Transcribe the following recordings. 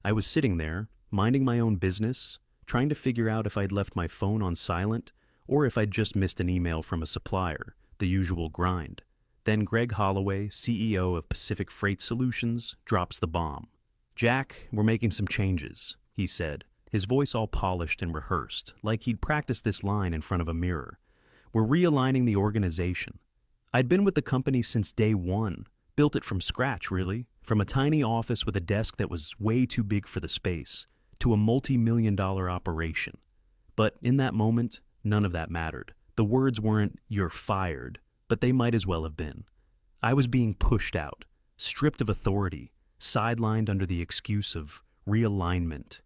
I was sitting there, minding my own business, trying to figure out if I'd left my phone on silent or if I'd just missed an email from a supplier, the usual grind. Then Greg Holloway, CEO of Pacific Freight Solutions, drops the bomb. "Jack, we're making some changes," he said, his voice all polished and rehearsed, like he'd practiced this line in front of a mirror. "We're realigning the organization." I'd been with the company since day one, built it from scratch, really, from a tiny office with a desk that was way too big for the space, to a multi-million-dollar operation. But in that moment, none of that mattered. The words weren't, "You're fired," but they might as well have been. I was being pushed out, stripped of authority, sidelined under the excuse of realignment.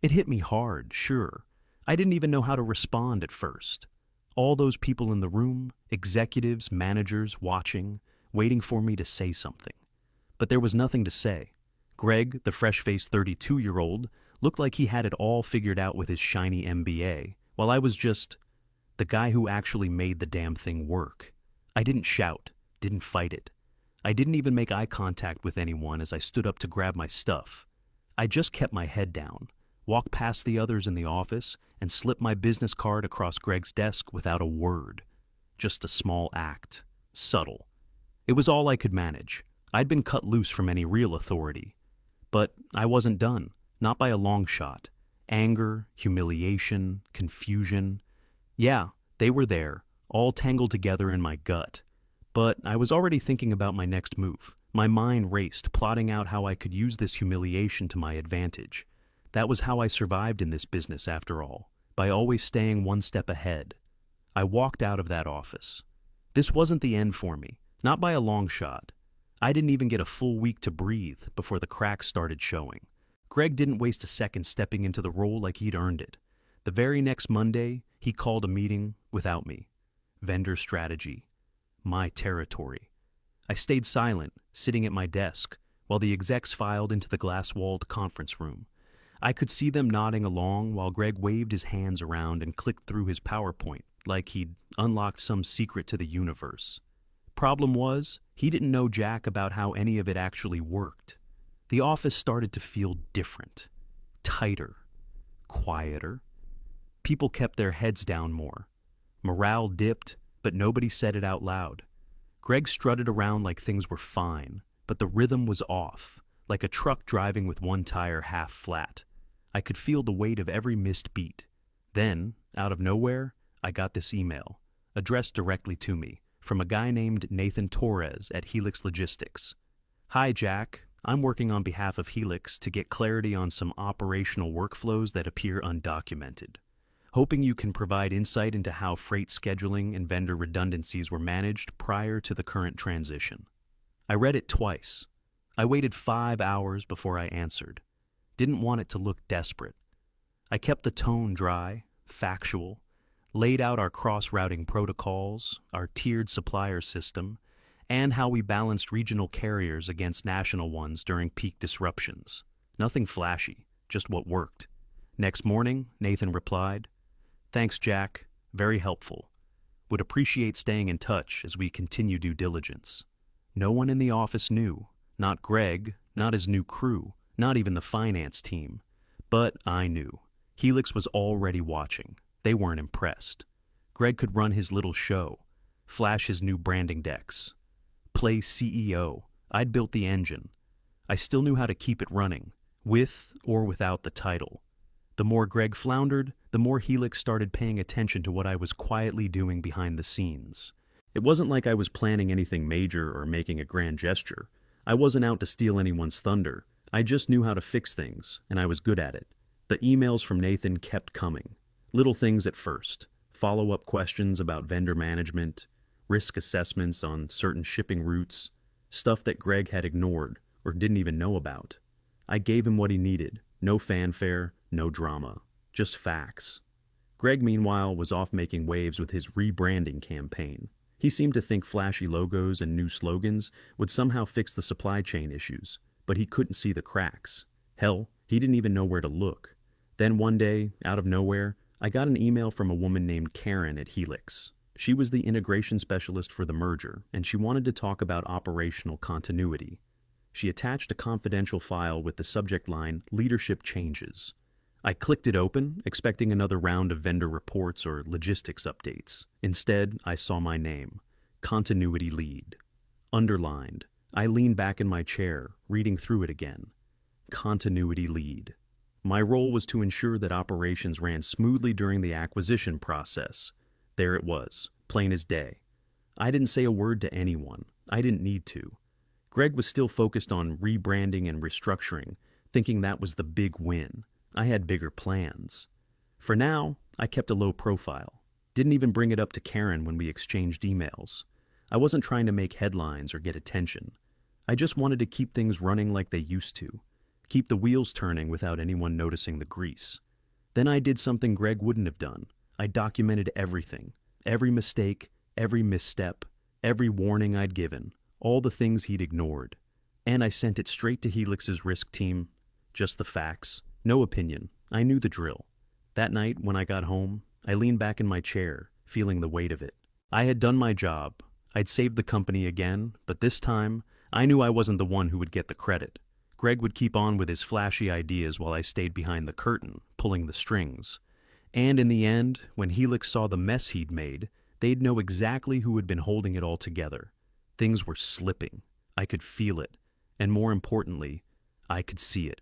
It hit me hard, sure. I didn't even know how to respond at first. All those people in the room, executives, managers, watching, waiting for me to say something. But there was nothing to say. Greg, the fresh-faced 32-year-old, looked like he had it all figured out with his shiny MBA, while I was just the guy who actually made the damn thing work. I didn't shout, didn't fight it. I didn't even make eye contact with anyone as I stood up to grab my stuff. I just kept my head down, walked past the others in the office, and slipped my business card across Greg's desk without a word. Just a small act. Subtle. It was all I could manage. I'd been cut loose from any real authority. But I wasn't done, not by a long shot. Anger, humiliation, confusion. Yeah, they were there, all tangled together in my gut. But I was already thinking about my next move. My mind raced, plotting out how I could use this humiliation to my advantage. That was how I survived in this business, after all, by always staying one step ahead. I walked out of that office. This wasn't the end for me, not by a long shot. I didn't even get a full week to breathe before the cracks started showing. Greg didn't waste a second stepping into the role like he'd earned it. The very next Monday, he called a meeting without me. Vendor strategy. My territory. I stayed silent, sitting at my desk, while the execs filed into the glass-walled conference room. I could see them nodding along while Greg waved his hands around and clicked through his PowerPoint like he'd unlocked some secret to the universe. Problem was, he didn't know jack about how any of it actually worked. The office started to feel different, tighter, quieter. People kept their heads down more. Morale dipped, but nobody said it out loud. Greg strutted around like things were fine, but the rhythm was off, like a truck driving with one tire half flat. I could feel the weight of every missed beat. Then, out of nowhere, I got this email, addressed directly to me, from a guy named Nathan Torres at Helix Logistics. "Hi, Jack. I'm working on behalf of Helix to get clarity on some operational workflows that appear undocumented. Hoping you can provide insight into how freight scheduling and vendor redundancies were managed prior to the current transition." I read it twice. I waited 5 hours before I answered. Didn't want it to look desperate. I kept the tone dry, factual, laid out our cross-routing protocols, our tiered supplier system, and how we balanced regional carriers against national ones during peak disruptions. Nothing flashy, just what worked. Next morning, Nathan replied, "Thanks, Jack. Very helpful. Would appreciate staying in touch as we continue due diligence." No one in the office knew. Not Greg, not his new crew, not even the finance team. But I knew. Helix was already watching. They weren't impressed. Greg could run his little show, flash his new branding decks, play CEO. I'd built the engine. I still knew how to keep it running, with or without the title. The more Greg floundered, the more Helix started paying attention to what I was quietly doing behind the scenes. It wasn't like I was planning anything major or making a grand gesture. I wasn't out to steal anyone's thunder. I just knew how to fix things, and I was good at it. The emails from Nathan kept coming. Little things at first. Follow-up questions about vendor management, risk assessments on certain shipping routes, stuff that Greg had ignored or didn't even know about. I gave him what he needed. No fanfare, no drama. Just facts. Greg, meanwhile, was off making waves with his rebranding campaign. He seemed to think flashy logos and new slogans would somehow fix the supply chain issues, but he couldn't see the cracks. Hell, he didn't even know where to look. Then one day, out of nowhere, I got an email from a woman named Karen at Helix. She was the integration specialist for the merger, and she wanted to talk about operational continuity. She attached a confidential file with the subject line, Leadership Changes. I clicked it open, expecting another round of vendor reports or logistics updates. Instead, I saw my name, Continuity Lead. Underlined, I leaned back in my chair, reading through it again. Continuity Lead. My role was to ensure that operations ran smoothly during the acquisition process. There it was, plain as day. I didn't say a word to anyone. I didn't need to. Greg was still focused on rebranding and restructuring, thinking that was the big win. I had bigger plans. For now, I kept a low profile. Didn't even bring it up to Karen when we exchanged emails. I wasn't trying to make headlines or get attention. I just wanted to keep things running like they used to. Keep the wheels turning without anyone noticing the grease. Then I did something Greg wouldn't have done. I documented everything. Every mistake, every misstep, every warning I'd given, all the things he'd ignored. And I sent it straight to Helix's risk team. Just the facts. No opinion. I knew the drill. That night, when I got home, I leaned back in my chair, feeling the weight of it. I had done my job. I'd saved the company again, but this time, I knew I wasn't the one who would get the credit. Greg would keep on with his flashy ideas while I stayed behind the curtain, pulling the strings. And in the end, when Helix saw the mess he'd made, they'd know exactly who had been holding it all together. Things were slipping. I could feel it. And more importantly, I could see it.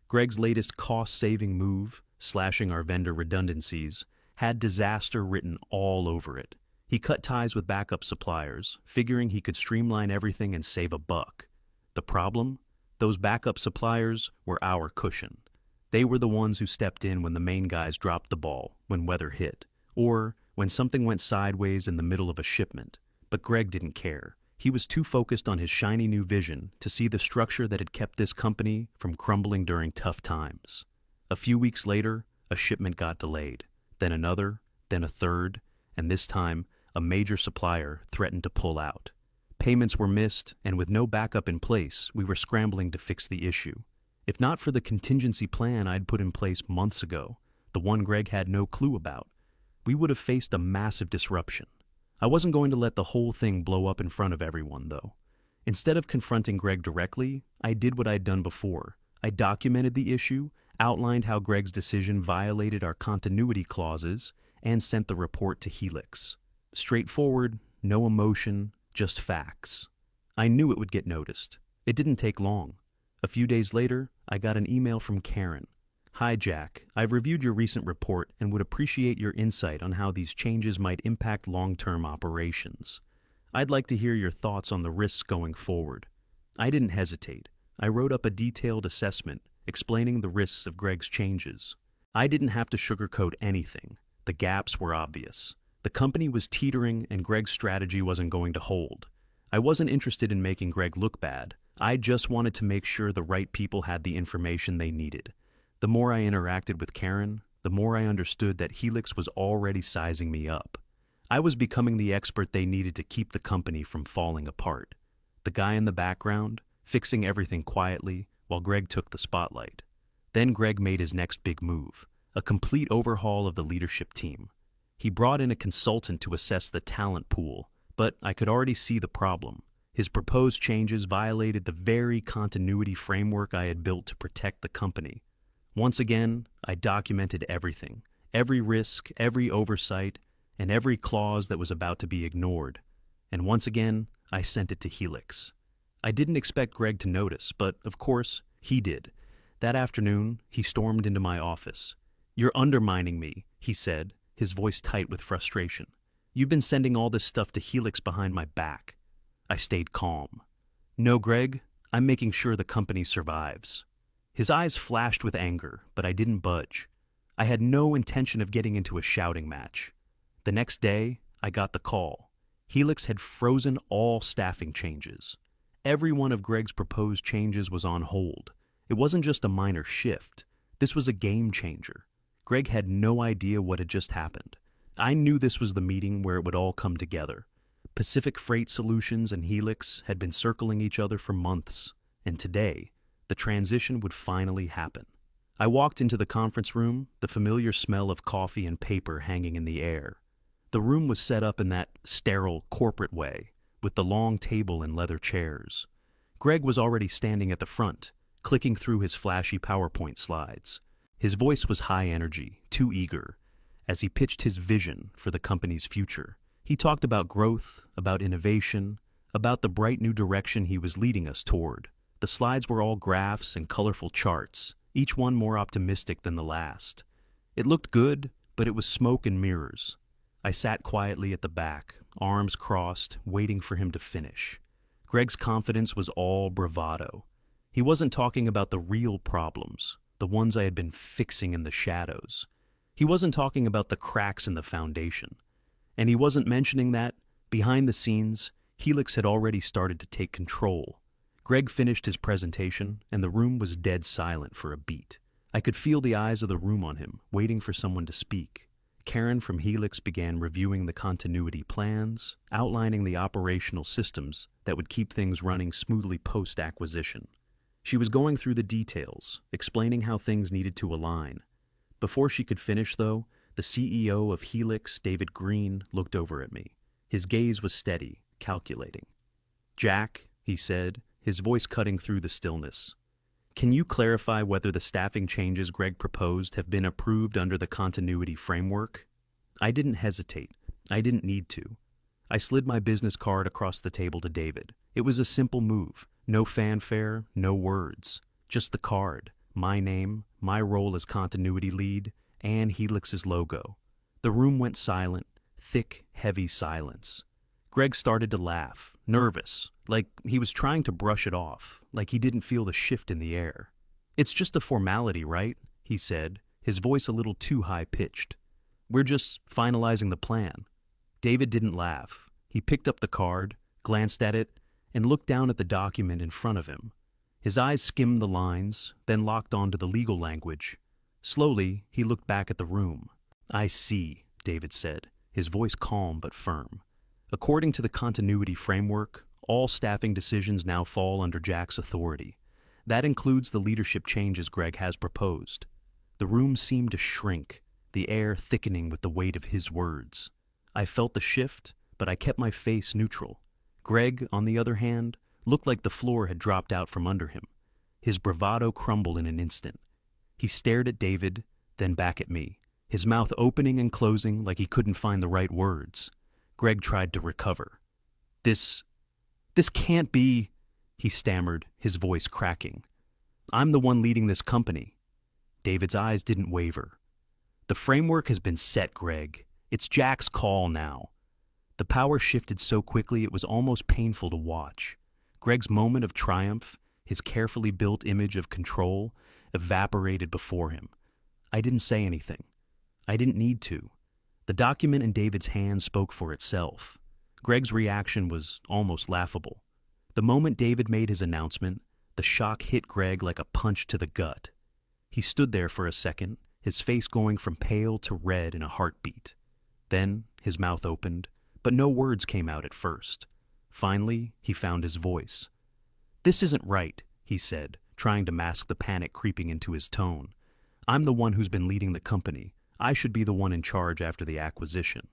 Greg's latest cost-saving move, slashing our vendor redundancies, had disaster written all over it. He cut ties with backup suppliers, figuring he could streamline everything and save a buck. The problem? Those backup suppliers were our cushion. They were the ones who stepped in when the main guys dropped the ball, when weather hit, or when something went sideways in the middle of a shipment. But Greg didn't care. He was too focused on his shiny new vision to see the structure that had kept this company from crumbling during tough times. A few weeks later, a shipment got delayed, then another, then a third, and this time, a major supplier threatened to pull out. Payments were missed, and with no backup in place, we were scrambling to fix the issue. If not for the contingency plan I'd put in place months ago, the one Greg had no clue about, we would have faced a massive disruption. I wasn't going to let the whole thing blow up in front of everyone, though. Instead of confronting Greg directly, I did what I'd done before. I documented the issue, outlined how Greg's decision violated our continuity clauses, and sent the report to Helix. Straightforward, no emotion, just facts. I knew it would get noticed. It didn't take long. A few days later, I got an email from Karen. Hi, Jack. I've reviewed your recent report and would appreciate your insight on how these changes might impact long-term operations. I'd like to hear your thoughts on the risks going forward. I didn't hesitate. I wrote up a detailed assessment explaining the risks of Greg's changes. I didn't have to sugarcoat anything. The gaps were obvious. The company was teetering and Greg's strategy wasn't going to hold. I wasn't interested in making Greg look bad. I just wanted to make sure the right people had the information they needed. The more I interacted with Karen, the more I understood that Helix was already sizing me up. I was becoming the expert they needed to keep the company from falling apart. The guy in the background, fixing everything quietly, while Greg took the spotlight. Then Greg made his next big move, a complete overhaul of the leadership team. He brought in a consultant to assess the talent pool, but I could already see the problem. His proposed changes violated the very continuity framework I had built to protect the company. Once again, I documented everything, every risk, every oversight, and every clause that was about to be ignored. And once again, I sent it to Helix. I didn't expect Greg to notice, but of course, he did. That afternoon, he stormed into my office. "You're undermining me," he said, his voice tight with frustration. "You've been sending all this stuff to Helix behind my back." I stayed calm. "No, Greg, I'm making sure the company survives." His eyes flashed with anger, but I didn't budge. I had no intention of getting into a shouting match. The next day, I got the call. Helix had frozen all staffing changes. Every one of Greg's proposed changes was on hold. It wasn't just a minor shift. This was a game changer. Greg had no idea what had just happened. I knew this was the meeting where it would all come together. Pacific Freight Solutions and Helix had been circling each other for months, and today, the transition would finally happen. I walked into the conference room, the familiar smell of coffee and paper hanging in the air. The room was set up in that sterile corporate way, with the long table and leather chairs. Greg was already standing at the front, clicking through his flashy PowerPoint slides. His voice was high energy, too eager, as he pitched his vision for the company's future. He talked about growth, about innovation, about the bright new direction he was leading us toward. The slides were all graphs and colorful charts, each one more optimistic than the last. It looked good, but it was smoke and mirrors. I sat quietly at the back, arms crossed, waiting for him to finish. Greg's confidence was all bravado. He wasn't talking about the real problems, the ones I had been fixing in the shadows. He wasn't talking about the cracks in the foundation. And he wasn't mentioning that, behind the scenes, Helix had already started to take control. Greg finished his presentation, and the room was dead silent for a beat. I could feel the eyes of the room on him, waiting for someone to speak. Karen from Helix began reviewing the continuity plans, outlining the operational systems that would keep things running smoothly post-acquisition. She was going through the details, explaining how things needed to align. Before she could finish, though, the CEO of Helix, David Green, looked over at me. His gaze was steady, calculating. "Jack," he said, his voice cutting through the stillness, "can you clarify whether the staffing changes Greg proposed have been approved under the continuity framework?" I didn't hesitate. I didn't need to. I slid my business card across the table to David. It was a simple move. No fanfare, no words. Just the card, my name, my role as continuity lead, and Helix's logo. The room went silent, thick, heavy silence. Greg started to laugh, nervous, like he was trying to brush it off, like he didn't feel the shift in the air. "It's just a formality, right?" he said, his voice a little too high-pitched. "We're just finalizing the plan." David didn't laugh. He picked up the card, glanced at it, and looked down at the document in front of him. His eyes skimmed the lines, then locked onto the legal language. Slowly, he looked back at the room. "I see," David said, his voice calm but firm. "According to the continuity framework, all staffing decisions now fall under Jack's authority. That includes the leadership changes Greg has proposed." The room seemed to shrink, the air thickening with the weight of his words. I felt the shift, but I kept my face neutral. Greg, on the other hand, looked like the floor had dropped out from under him. His bravado crumbled in an instant. He stared at David, then back at me, his mouth opening and closing like he couldn't find the right words. Greg tried to recover. This can't be," he stammered, his voice cracking. "I'm the one leading this company." David's eyes didn't waver. "The framework has been set, Greg. It's Jack's call now." The power shifted so quickly it was almost painful to watch. Greg's moment of triumph, his carefully built image of control, evaporated before him. I didn't say anything. I didn't need to. The document in David's hand spoke for itself. Greg's reaction was almost laughable. The moment David made his announcement, the shock hit Greg like a punch to the gut. He stood there for a second, his face going from pale to red in a heartbeat. Then his mouth opened, but no words came out at first. Finally, he found his voice. "This isn't right," he said, trying to mask the panic creeping into his tone. "I'm the one who's been leading the company. I should be the one in charge after the acquisition."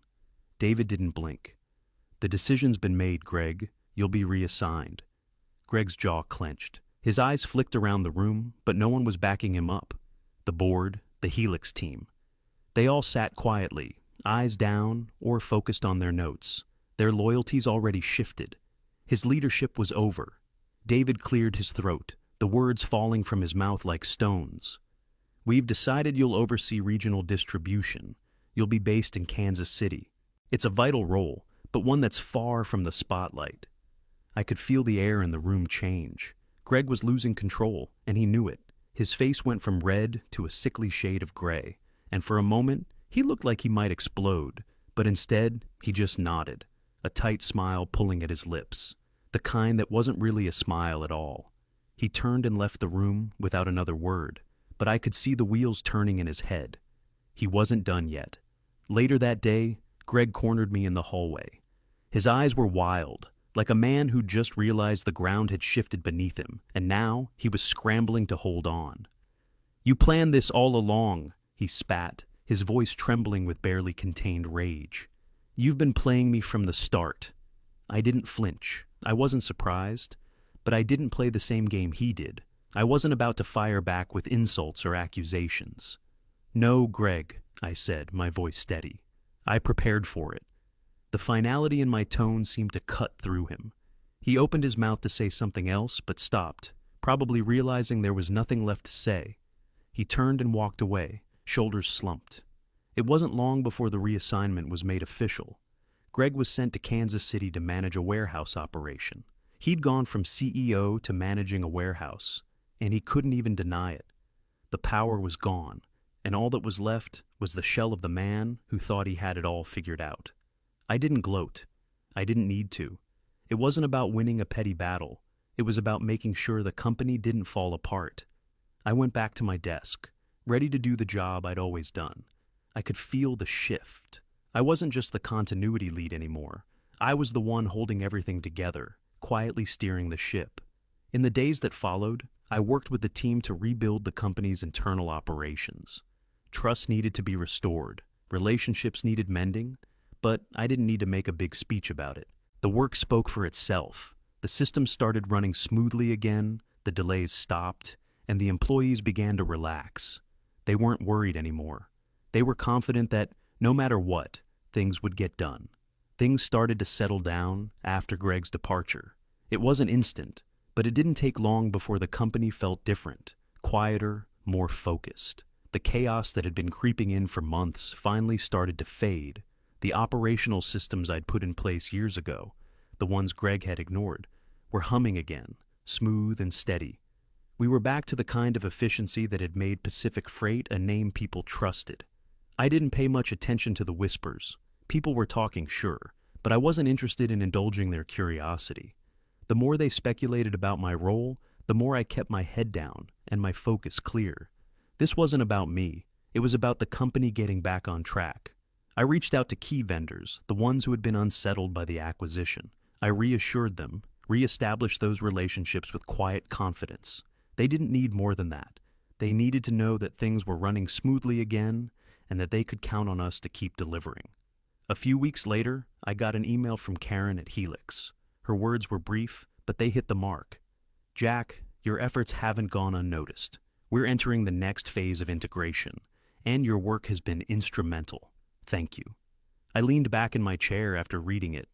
David didn't blink. "The decision's been made, Greg. You'll be reassigned." Greg's jaw clenched. His eyes flicked around the room, but no one was backing him up. The board, the Helix team. They all sat quietly, eyes down or focused on their notes. Their loyalties already shifted. His leadership was over. David cleared his throat, the words falling from his mouth like stones. "We've decided you'll oversee regional distribution. You'll be based in Kansas City. It's a vital role, but one that's far from the spotlight." I could feel the air in the room change. Greg was losing control, and he knew it. His face went from red to a sickly shade of gray, and for a moment, he looked like he might explode, but instead, he just nodded, a tight smile pulling at his lips, the kind that wasn't really a smile at all. He turned and left the room without another word, but I could see the wheels turning in his head. He wasn't done yet. Later that day, Greg cornered me in the hallway. His eyes were wild, like a man who'd just realized the ground had shifted beneath him, and now he was scrambling to hold on. "You planned this all along," he spat, his voice trembling with barely contained rage. "You've been playing me from the start." I didn't flinch. I wasn't surprised, But I didn't play the same game he did. I wasn't about to fire back with insults or accusations. "No, Greg," I said, my voice steady. I prepared for it. The finality in my tone seemed to cut through him. He opened his mouth to say something else, but stopped, probably realizing there was nothing left to say. He turned and walked away, shoulders slumped. It wasn't long before the reassignment was made official. Greg was sent to Kansas City to manage a warehouse operation. He'd gone from CEO to managing a warehouse, and he couldn't even deny it. The power was gone, and all that was left was the shell of the man who thought he had it all figured out. I didn't gloat. I didn't need to. It wasn't about winning a petty battle. It was about making sure the company didn't fall apart. I went back to my desk, ready to do the job I'd always done. I could feel the shift. I wasn't just the continuity lead anymore. I was the one holding everything together, quietly steering the ship. In the days that followed, I worked with the team to rebuild the company's internal operations. Trust needed to be restored, relationships needed mending, but I didn't need to make a big speech about it. The work spoke for itself. The system started running smoothly again, the delays stopped, and the employees began to relax. They weren't worried anymore. They were confident that, no matter what, things would get done. Things started to settle down after Greg's departure. It wasn't instant, but it didn't take long before the company felt different, quieter, more focused. The chaos that had been creeping in for months finally started to fade. The operational systems I'd put in place years ago, the ones Greg had ignored, were humming again, smooth and steady. We were back to the kind of efficiency that had made Pacific Freight a name people trusted. I didn't pay much attention to the whispers. People were talking, sure, but I wasn't interested in indulging their curiosity. The more they speculated about my role, the more I kept my head down and my focus clear. This wasn't about me. It was about the company getting back on track. I reached out to key vendors, the ones who had been unsettled by the acquisition. I reassured them, reestablished those relationships with quiet confidence. They didn't need more than that. They needed to know that things were running smoothly again and that they could count on us to keep delivering. A few weeks later, I got an email from Karen at Helix. Her words were brief, but they hit the mark. "Jack, your efforts haven't gone unnoticed. We're entering the next phase of integration, and your work has been instrumental. Thank you." I leaned back in my chair after reading it,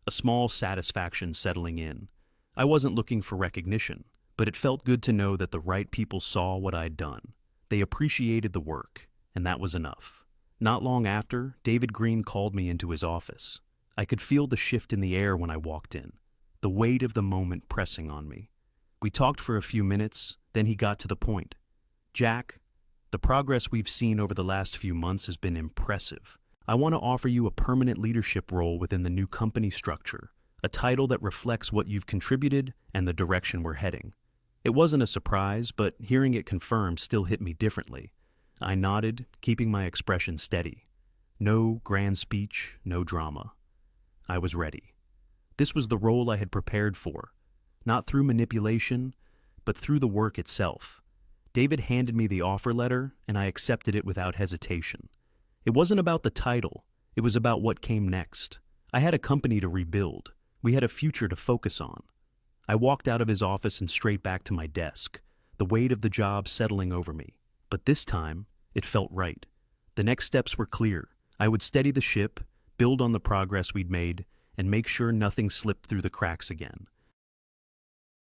a small satisfaction settling in. I wasn't looking for recognition, but it felt good to know that the right people saw what I'd done. They appreciated the work, and that was enough. Not long after, David Green called me into his office. I could feel the shift in the air when I walked in, the weight of the moment pressing on me. We talked for a few minutes, then he got to the point. "Jack, the progress we've seen over the last few months has been impressive. I want to offer you a permanent leadership role within the new company structure, a title that reflects what you've contributed and the direction we're heading." It wasn't a surprise, but hearing it confirmed still hit me differently. I nodded, keeping my expression steady. No grand speech, no drama. I was ready. This was the role I had prepared for, not through manipulation, but through the work itself. David handed me the offer letter, and I accepted it without hesitation. It wasn't about the title, it was about what came next. I had a company to rebuild. We had a future to focus on. I walked out of his office and straight back to my desk, the weight of the job settling over me. But this time, it felt right. The next steps were clear. I would steady the ship, build on the progress we'd made, and make sure nothing slipped through the cracks again.